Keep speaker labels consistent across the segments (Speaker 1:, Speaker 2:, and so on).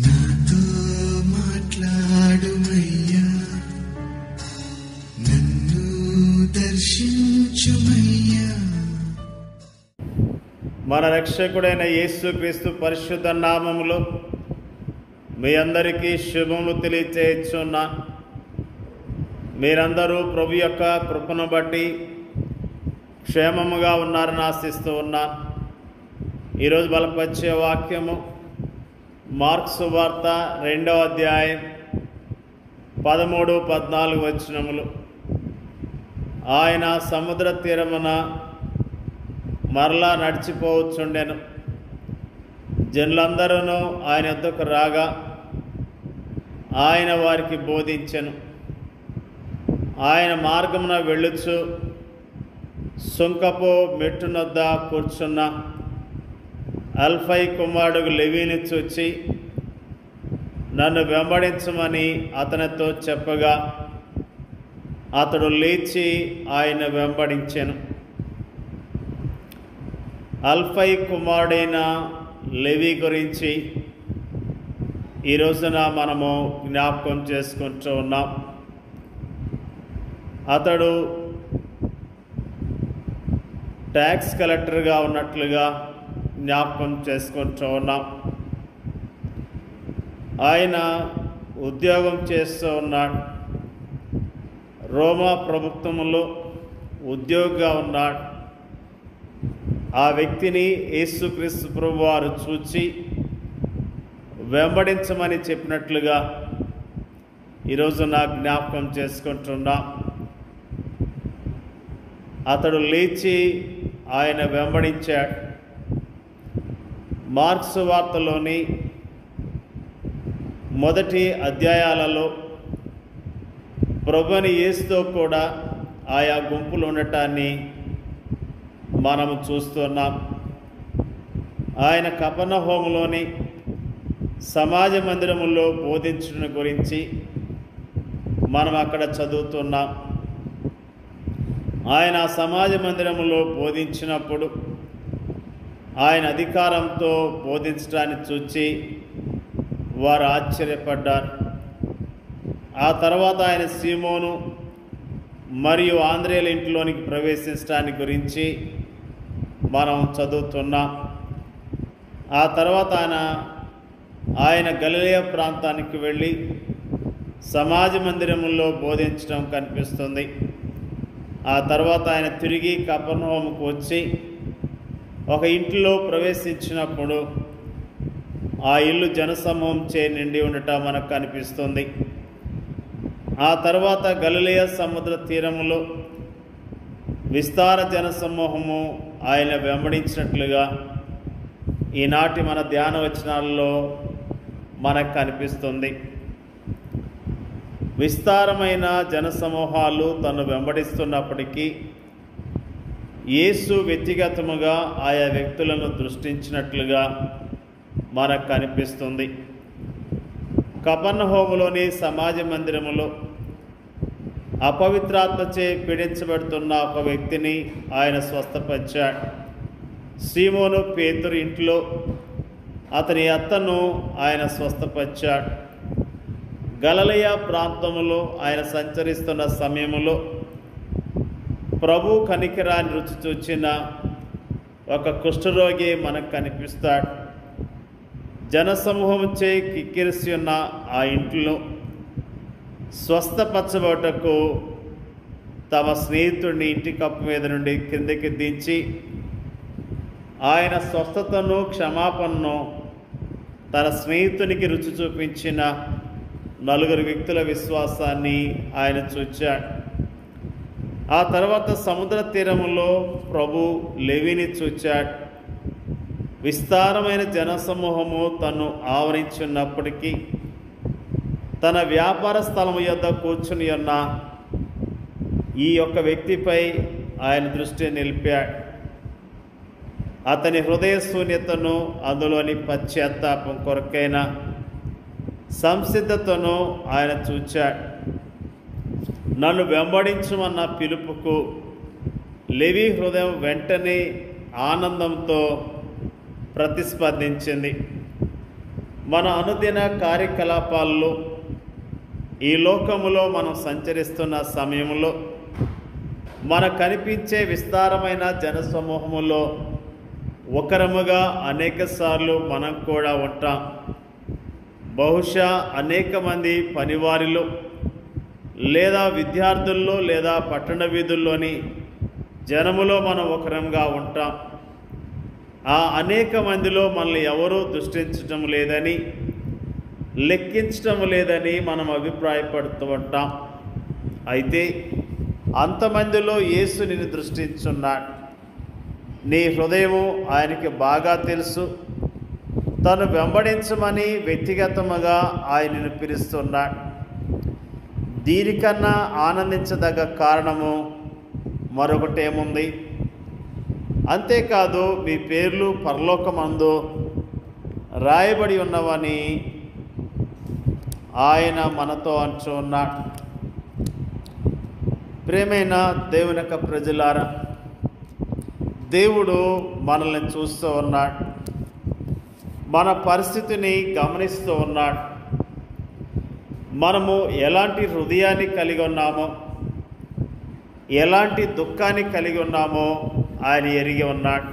Speaker 1: నాతో మాట్లాడుమయ్యా, నన్ను దర్శించుమయ్యా.
Speaker 2: మన రక్షకుడైన యేసుక్రీస్తు పరిశుద్ధ నామములో మీ అందరికీ శుభములు తెలియచేయుచున్నా. మీరందరూ ప్రభు యొక్క కృపను బట్టి క్షేమముగా ఉన్నారని ఆశిస్తూ ఉన్నా. ఈరోజు బలపరిచే వాక్యము మార్కు సువార్త 2వ అధ్యాయం 13-14 వచనములు. ఆయన సముద్ర తీరమున మరలా నడిచిపోవచ్చుండెను. జనులందరూ ఆయన వద్దకు రాగా ఆయన వారికి బోధించెను. ఆయన మార్గమున వెళ్ళుచు సుంకపు మెట్టునొద్ద కూర్చున్న అల్ఫై కుమారుడు లెవీని చూచి నన్ను వెంబడించమని అతనితో చెప్పగా అతడు లేచి ఆయన వెంబడించెను. అల్ఫై కుమారుడైన లెవీ గురించి ఈ రోజున మనము జ్ఞాపకం చేసుకుంటూ ఉన్నాం. అతడు ట్యాక్స్ కలెక్టర్గా ఉన్నట్లుగా జ్ఞాపకం చేసుకుంటూ ఉన్నాం. ఆయన ఉద్యోగం చేస్తూ ఉన్నాడు. రోమా ప్రభుత్వంలో ఉద్యోగిగా ఉన్నాడు. ఆ వ్యక్తిని యేసుక్రీస్తు ప్రభువారు చూచి వెంబడించమని చెప్పినట్లుగా ఈరోజు నా జ్ఞాపకం చేసుకుంటున్నా. అతడు లేచి ఆయన వెంబడించాడు. మార్కు సువార్తలోని మొదటి అధ్యాయాలలో ప్రభుని యేసుతో కూడా ఆయా గుంపులు ఉండటాన్ని మనము చూస్తున్నాం. ఆయన కపెర్నహూములోని సమాజ మందిరములో బోధించడం గురించి మనం అక్కడ చదువుతున్నాం. ఆయన సమాజ మందిరములో బోధించినప్పుడు ఆయన అధికారంతో బోధించడాన్ని చూచి వారు ఆశ్చర్యపడ్డారు. ఆ తర్వాత ఆయన సీమోను మరియు ఆంద్రేయుల ఇంట్లోనికి ప్రవేశించడాన్ని గురించి మనం చదువుతున్నాం. ఆ తర్వాత ఆయన గలిలయ ప్రాంతానికి వెళ్ళి సమాజ మందిరములో బోధించడం కనిపిస్తుంది. ఆ తర్వాత ఆయన తిరిగి కపెర్నహూముకు వచ్చి ఒక ఇంటిలో ప్రవేశించినప్పుడు ఆ ఇల్లు జనసమూహం చే నిండి ఉండటం మనకు కనిపిస్తుంది. ఆ తర్వాత గలిలయ సముద్ర తీరములో విస్తార జనసమూహము ఆయన వెంబడించినట్లుగా ఈనాటి మన ధ్యాన వచనాల్లో మనకు కనిపిస్తుంది. విస్తారమైన జనసమూహాలు తను వెంబడిస్తున్నప్పటికీ యేసు వ్యక్తిగతముగా ఆయా వ్యక్తులను దృష్టించినట్లుగా మనకు కనిపిస్తుంది. కపెర్నహూములోని సమాజ మందిరములో అపవిత్రాత్మచే పీడించబడుతున్న ఒక వ్యక్తిని ఆయన స్వస్థపరిచాడు. సీమోను పేతురు ఇంట్లో అతని అత్తను ఆయన స్వస్థపరిచాడు. గలిలయ ప్రాంతములో ఆయన సంచరిస్తున్న సమయములో ప్రభు కనికరాన్ని రుచి చూచిన ఒక కుష్ఠరోగి మనకు కనిపిస్తాడు. జనసమూహంచే కిక్కిరిసి ఉన్న ఆ ఇంట్లో స్వస్థపరచబోటకు తమ స్నేహితుడిని ఇంటి కప్పు మీద నుండి కిందకి దించి ఆయన స్వస్థతను క్షమాపణను తన స్నేహితునికి రుచి చూపించిన 4 వ్యక్తుల విశ్వాసాన్ని ఆయన చూచాడు. ఆ తర్వాత సముద్ర తీరములో ప్రభు లెవీని చూచాడు. విస్తారమైన జనసమూహము తను ఆవరించున్నప్పటికీ తన వ్యాపార స్థలము యొద్ద కూర్చుని ఉన్న ఈ యొక్క వ్యక్తిపై ఆయన దృష్టి నిలిపాడు. అతని హృదయ శూన్యతను, అందులోని పశ్చాత్తాపం కొరకైన సంసిద్ధతను ఆయన చూచాడు. నన్ను వెంబడించమన్న పిలుపుకు లెవీ హృదయం వెంటనే ఆనందంతో ప్రతిస్పందించింది. మన అనుదిన కార్యకలాపాల్లో ఈ లోకములో మనం సంచరిస్తున్న సమయంలో మనకు కనిపించే విస్తారమైన జనసమూహములో ఒకరముగా అనేకసార్లు మనం కూడా ఉంటాం. బహుశా అనేక మంది పనివారిలో లేదా విద్యార్థుల్లో లేదా పట్టణ వీధుల్లోని జనములో మనం ఒకరంగా ఉంటాం. ఆ అనేక మందిలో మనల్ని ఎవరూ దృష్టించటం లేదని, లెక్కించటం లేదని మనం అభిప్రాయపడుతూ ఉంటాం. అయితే అంతమందిలో యేసు నిన్ను దృష్టించున్నాడు. నీ హృదయము ఆయనకి బాగా తెలుసు. తను వెంబడించమని వ్యక్తిగతముగా ఆయనను పిలుస్తున్నాడు. దీనికన్నా ఆనందించదగ్గ కారణము మరొకటేముంది? అంతేకాదు, మీ పేర్లు పరలోకమందు రాయబడి ఉన్నవని ఆయన మనతో అంటూ ఉన్నాడు. ప్రియమైన దేవుని యొక్క ప్రజలారా, దేవుడు మనల్ని చూస్తూ ఉన్నాడు. మన పరిస్థితిని గమనిస్తూ ఉన్నాడు. మనము ఎలాంటి హృదయాన్ని కలిగి ఉన్నామో, ఎలాంటి దుఃఖాన్ని కలిగి ఉన్నామో ఆయన ఎరిగి ఉన్నాడు.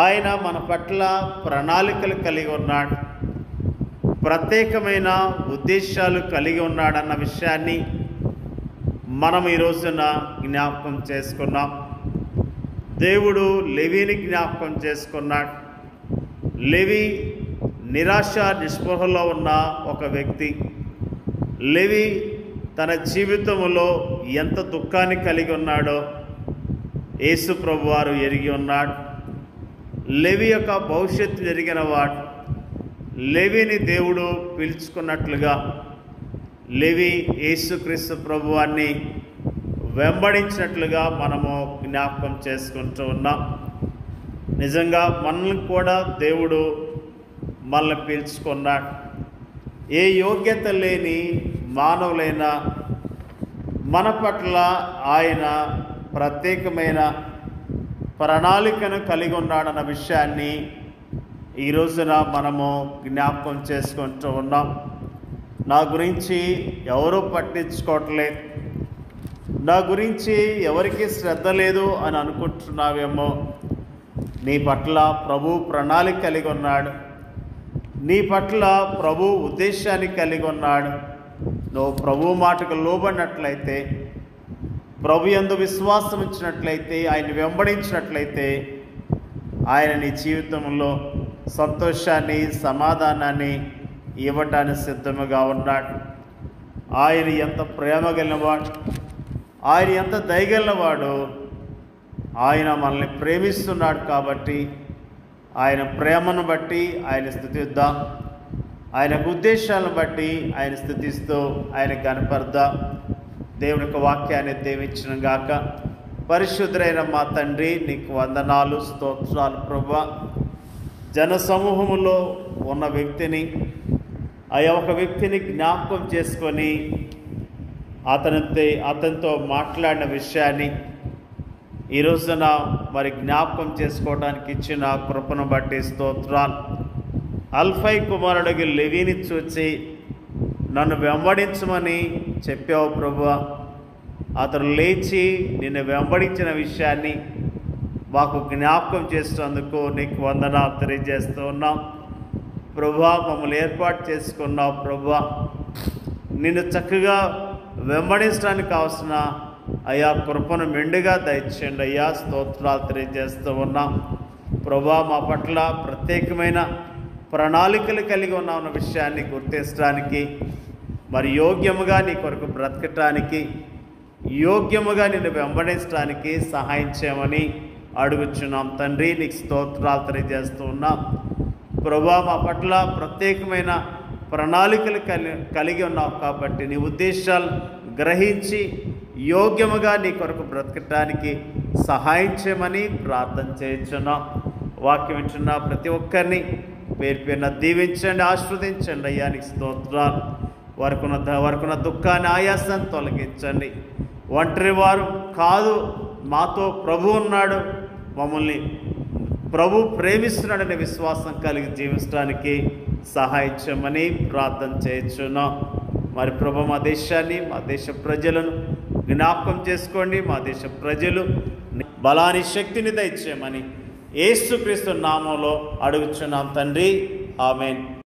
Speaker 2: ఆయన మన పట్ల ప్రణాళికలు కలిగి ఉన్నాడు. ప్రత్యేకమైన ఉద్దేశాలు కలిగి ఉన్నాడన్న విషయాన్ని మనం ఈ రోజున జ్ఞాపకం చేసుకున్నాం. దేవుడు లేవీని జ్ఞాపకం చేసుకున్నాడు. లేవి నిరాశ నిస్పృహలో ఉన్న ఒక వ్యక్తి. లేవి తన జీవితంలో ఎంత దుఃఖాన్ని కలిగి ఉన్నాడో యేసు ప్రభువారు ఎరిగి ఉన్నాడు. లేవి యొక్క భవిష్యత్తు ఎరిగిన వాడు. లేవిని దేవుడు పిలుచుకున్నట్లుగా లేవి యేసుక్రీస్తు ప్రభువాన్ని వెంబడించినట్లుగా మనము జ్ఞాపకం చేసుకుంటూ ఉన్నాం. నిజంగా మనల్ని కూడా దేవుడు మనల్ని పిలుచుకున్నాడు. ఏ యోగ్యత లేని మానవులైన మన పట్ల ఆయన ప్రత్యేకమైన ప్రణాళికను కలిగి ఉన్నాడన్న విషయాన్ని ఈ రోజున మనము జ్ఞాపకం చేసుకుంటూ ఉన్నాం. నా గురించి ఎవరూ పట్టించుకోవట్లేదు, నా గురించి ఎవరికి శ్రద్ధ లేదు అని అనుకుంటున్నావేమో. నీ పట్ల ప్రభు ప్రణాళిక కలిగి ఉన్నాడు. నీ పట్ల ప్రభు ఉద్దేశాన్ని కలిగి ఉన్నాడు. నువ్వు ప్రభు మాటకు లోబడినట్లయితే, ప్రభు యందు విశ్వాసం ఇచ్చినట్లయితే, ఆయన వెంబడించినట్లయితే ఆయన నీ జీవితంలో సంతోషాన్ని, సమాధానాన్ని ఇవ్వటానికి సిద్ధముగా ఉన్నాడు. ఆయన ఎంత ప్రేమ కలిగినవాడు, ఆయన ఎంత దయగలిగినవాడు. ఆయన మనల్ని ప్రేమిస్తున్నాడు కాబట్టి ఆయన ప్రేమను బట్టి ఆయన స్తుతిద్దాం. ఆయన ఉద్దేశాలను బట్టి ఆయన స్తుతిస్తూ ఆయన కనపడదాం. దేవుని యొక్క వాక్యాన్ని దీవించును గాక. పరిశుద్ధుడైన మా తండ్రి, నీకు వందనాలు, స్తోత్రాలు ప్రభువా. జనసమూహములో ఉన్న వ్యక్తిని, ఒక వ్యక్తిని జ్ఞాపకం చేసుకొని అతనితో మాట్లాడిన విషయాన్ని ఈ రోజున మరి జ్ఞాపకం చేసుకోవడానికి ఇచ్చిన కృపను బట్టి స్తోత్రాలు. అల్ఫై కుమారుడికి లేవీని చూచి నన్ను వెంబడించమని చెప్పావు ప్రభువా. అతను లేచి నిన్ను వెంబడించిన విషయాన్ని మాకు జ్ఞాపకం చేసినందుకు నీకు వందనాలు తెలియజేస్తూ ఉన్నాం ప్రభువా. మమ్మల్ని ఏర్పాటు చేసుకున్నావు ప్రభువా. నిన్ను చక్కగా వెంబడించడానికి కావాల్సిన అయ్యా కృపను మెండుగా దయచేయండి అయ్యా. స్తోత్రాలు తెలియజేస్తూ ఉన్నాం ప్రభువా. మా పట్ల ప్రత్యేకమైన ప్రణాళికలు కలిగి ఉన్న విషయాన్ని గుర్తించడానికి, మరి యోగ్యముగా నీ కొరకు బ్రతకటానికి, యోగ్యముగా నిన్ను వెంబడించడానికి సహాయం చేయమని అడుగుచున్నాం తండ్రి. నీకు స్తోత్రాలు తెలియజేస్తూ ఉన్నాం ప్రభువా. మా పట్ల ప్రత్యేకమైన ప్రణాళికలు కలిగి ఉన్నావు కాబట్టి నీ ఉద్దేశాలు గ్రహించి యోగ్యముగా నీ కొరకు బ్రతకటానికి సహాయం చేయమని ప్రార్థన చేయించున్నాం. వాక్యం వింటున్న ప్రతి ఒక్కరిని పేరు పేరున దీవించండి, ఆశీర్వదించండి అయ్యా. నీకు స్తోత్రాలు. వారికున్న దుఃఖాన్ని, ఆయాసాన్ని తొలగించండి. ఒంటరి వారు కాదు, మాతో ప్రభు ఉన్నాడు, మమ్మల్ని ప్రభు ప్రేమిస్తున్నాడనే విశ్వాసం కలిగి జీవించడానికి సహాయం చేయమని ప్రార్థన చేయుచున్నాం. మరి ప్రభు మా దేశాన్ని, మా దేశ ప్రజలను జ్ఞాపకం చేసుకోండి. మా దేశ ప్రజలు బలాన్ని, శక్తిని దయచేయమని యేసుక్రీస్తు నామంలో అడుగుచున్నాం తండ్రి. ఆమేన్.